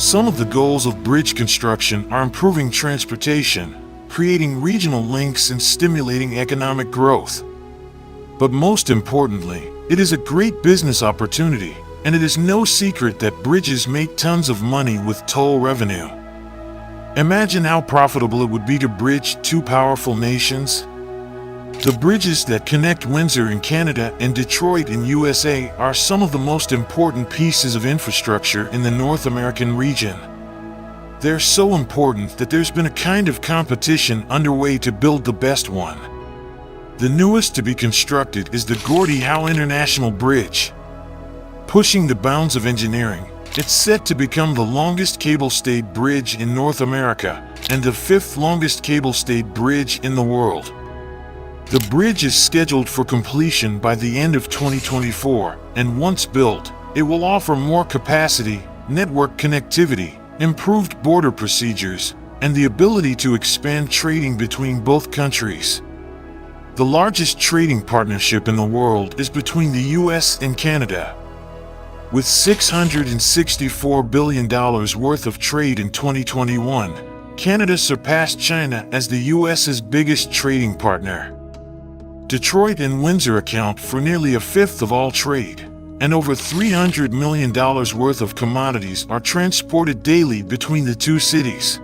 Some of the goals of bridge construction are improving transportation, creating regional links, and stimulating economic growth. But most importantly, it is a great business opportunity, and it is no secret that bridges make tons of money with toll revenue. Imagine how profitable it would be to bridge two powerful nations. The bridges that connect Windsor in Canada and Detroit in USA are some of the most important pieces of infrastructure in the North American region. They're so important that there's been a kind of competition underway to build the best one. The newest to be constructed is the Gordie Howe International Bridge. Pushing the bounds of engineering, it's set to become the longest cable-stayed bridge in North America and the fifth longest cable-stayed bridge in the world. The bridge is scheduled for completion by the end of 2024, and once built, it will offer more capacity, network connectivity, improved border procedures, and the ability to expand trading between both countries. The largest trading partnership in the world is between the US and Canada. With $664 billion worth of trade in 2021, Canada surpassed China as the US's biggest trading partner. Detroit and Windsor account for nearly a fifth of all trade, and over $300 million worth of commodities are transported daily between the two cities.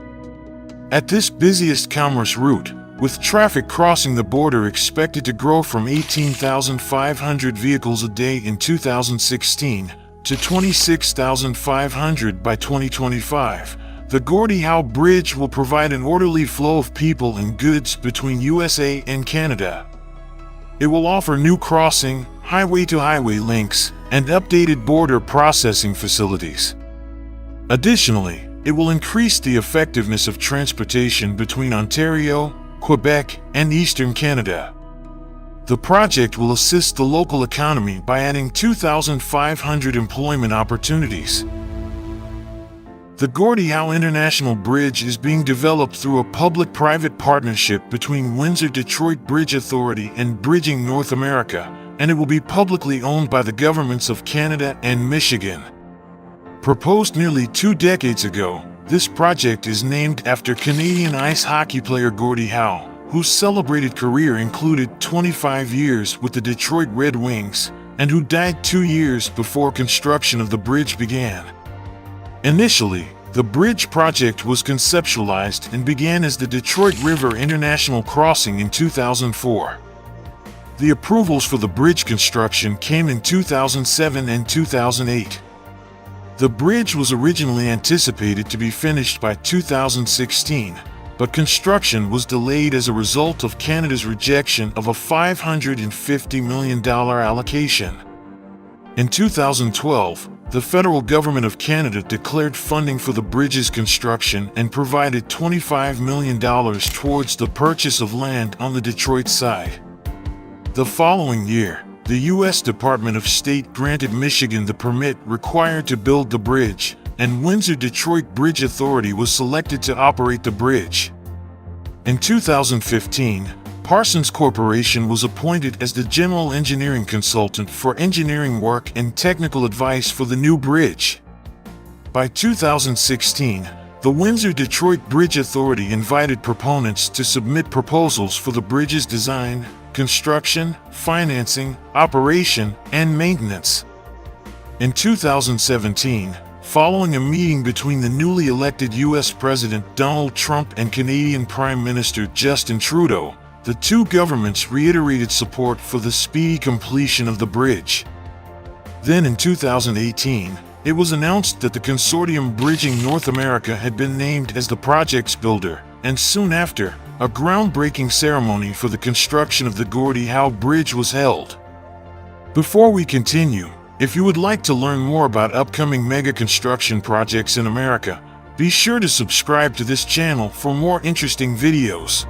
At this busiest commerce route, with traffic crossing the border expected to grow from 18,500 vehicles a day in 2016 to 26,500 by 2025, the Gordie Howe Bridge will provide an orderly flow of people and goods between USA and Canada. It will offer new crossing, highway-to-highway links, and updated border processing facilities. Additionally, it will increase the effectiveness of transportation between Ontario, Quebec, and Eastern Canada. The project will assist the local economy by adding 2,500 employment opportunities. The Gordie Howe International Bridge is being developed through a public-private partnership between Windsor-Detroit Bridge Authority and Bridging North America, and it will be publicly owned by the governments of Canada and Michigan. Proposed nearly 2 decades ago, this project is named after Canadian ice hockey player Gordie Howe, whose celebrated career included 25 years with the Detroit Red Wings, and who died 2 years before construction of the bridge began. Initially, the bridge project was conceptualized and began as the Detroit River International Crossing in 2004. The approvals for the bridge construction came in 2007 and 2008. The bridge was originally anticipated to be finished by 2016, but construction was delayed as a result of Canada's rejection of a $550 million allocation. In 2012, the federal government of Canada declared funding for the bridge's construction and provided $25 million towards the purchase of land on the Detroit side. The following year, the U.S. Department of State granted Michigan the permit required to build the bridge, and Windsor-Detroit Bridge Authority was selected to operate the bridge. In 2015, Parsons Corporation was appointed as the general engineering consultant for engineering work and technical advice for the new bridge. By 2016, the Windsor-Detroit Bridge Authority invited proponents to submit proposals for the bridge's design, construction, financing, operation, and maintenance. In 2017, following a meeting between the newly elected U.S. President Donald Trump and Canadian Prime Minister Justin Trudeau, the two governments reiterated support for the speedy completion of the bridge. Then in 2018, it was announced that the consortium Bridging North America had been named as the project's builder, and soon after, a groundbreaking ceremony for the construction of the Gordie Howe Bridge was held. Before we continue, if you would like to learn more about upcoming mega construction projects in America, be sure to subscribe to this channel for more interesting videos.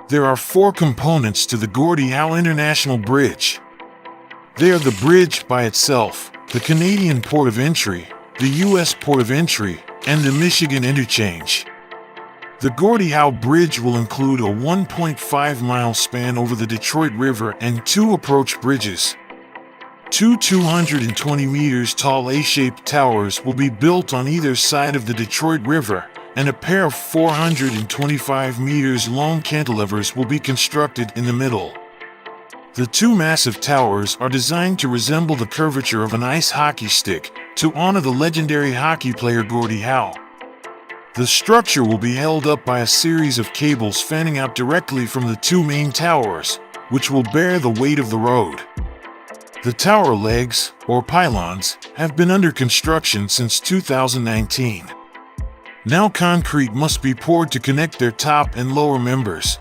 There are 4 components to the Gordie Howe International Bridge. They are the bridge by itself, the Canadian port of entry, the U.S. port of entry, and the Michigan interchange. The Gordie Howe Bridge will include a 1.5-mile span over the Detroit River and 2 approach bridges. Two 220 meters tall A-shaped towers will be built on either side of the Detroit River, and a pair of 425 meters long cantilevers will be constructed in the middle. The two massive towers are designed to resemble the curvature of an ice hockey stick to honor the legendary hockey player Gordie Howe. The structure will be held up by a series of cables fanning out directly from the two main towers, which will bear the weight of the road. The tower legs, or pylons, have been under construction since 2019. Now concrete must be poured to connect their top and lower members.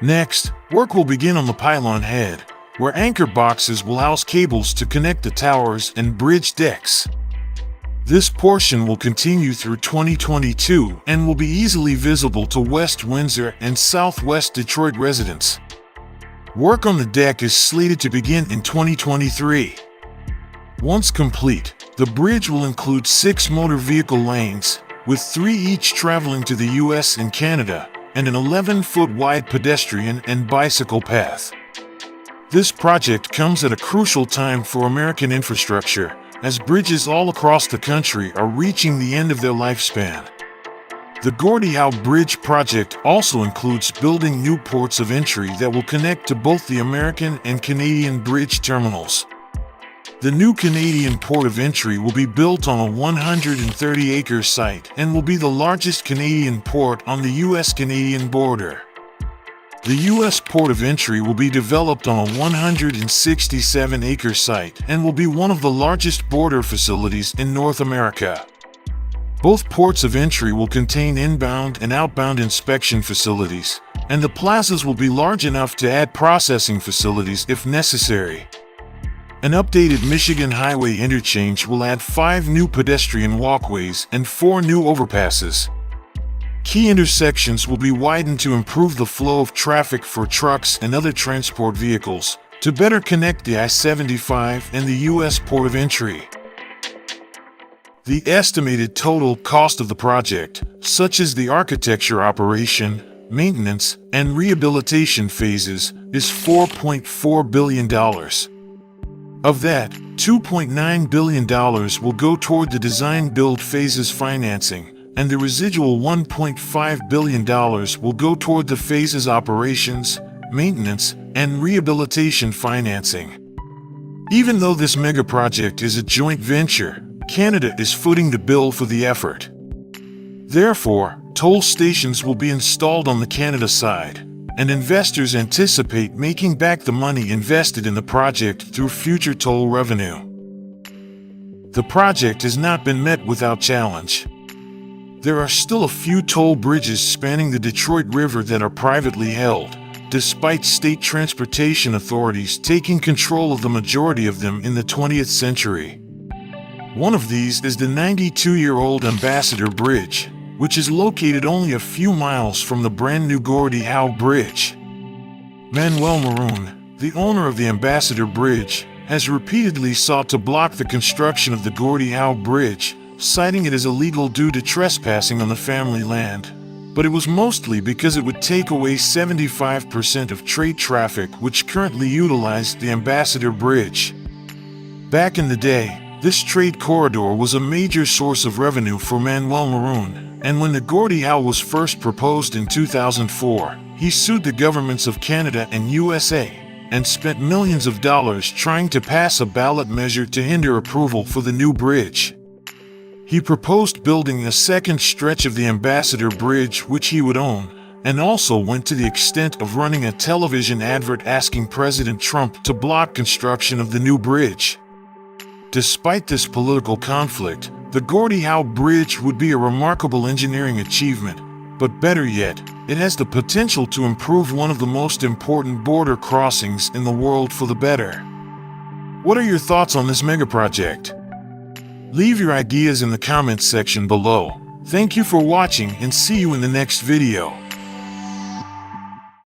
Next, work will begin on the pylon head, where anchor boxes will house cables to connect the towers and bridge decks. This portion will continue through 2022 and will be easily visible to West Windsor and Southwest Detroit residents. Work on the deck is slated to begin in 2023. Once complete, the bridge will include 6 motor vehicle lanes, with 3 each traveling to the US and Canada, and an 11-foot wide pedestrian and bicycle path. This project comes at a crucial time for American infrastructure, as bridges all across the country are reaching the end of their lifespan. The Gordie Howe Bridge project also includes building new ports of entry that will connect to both the American and Canadian bridge terminals. The new Canadian port of entry will be built on a 130-acre site and will be the largest Canadian port on the US-Canadian border. The U.S. port of entry will be developed on a 167-acre site and will be one of the largest border facilities in North America. Both ports of entry will contain inbound and outbound inspection facilities, and the plazas will be large enough to add processing facilities if necessary. An updated Michigan Highway interchange will add 5 new pedestrian walkways and 4 new overpasses. Key intersections will be widened to improve the flow of traffic for trucks and other transport vehicles, to better connect the I-75 and the U.S. port of entry. The estimated total cost of the project, such as the architecture, operation, maintenance, and rehabilitation phases, is $4.4 billion. Of that, $2.9 billion will go toward the design-build phases financing, and the residual $1.5 billion will go toward the phases operations, maintenance, and rehabilitation financing. Even though this mega project is a joint venture, Canada is footing the bill for the effort. Therefore, toll stations will be installed on the Canada side, and investors anticipate making back the money invested in the project through future toll revenue. The project has not been met without challenge. There are still a few toll bridges spanning the Detroit River that are privately held, despite state transportation authorities taking control of the majority of them in the 20th century. One of these is the 92-year-old Ambassador Bridge, which is located only a few miles from the brand new Gordie Howe Bridge. Manuel Maroon, the owner of the Ambassador Bridge, has repeatedly sought to block the construction of the Gordie Howe Bridge, citing it as illegal due to trespassing on the family land. But it was mostly because it would take away 75% of trade traffic which currently utilized the Ambassador Bridge. Back in the day, this trade corridor was a major source of revenue for Manuel Maroon, and when the Gordie Howe was first proposed in 2004, he sued the governments of Canada and USA, and spent millions of dollars trying to pass a ballot measure to hinder approval for the new bridge. He proposed building a second stretch of the Ambassador Bridge which he would own, and also went to the extent of running a television advert asking President Trump to block construction of the new bridge. Despite this political conflict, the Gordie Howe Bridge would be a remarkable engineering achievement, but better yet, it has the potential to improve one of the most important border crossings in the world for the better. What are your thoughts on this megaproject? Leave your ideas in the comments section below. Thank you for watching and see you in the next video.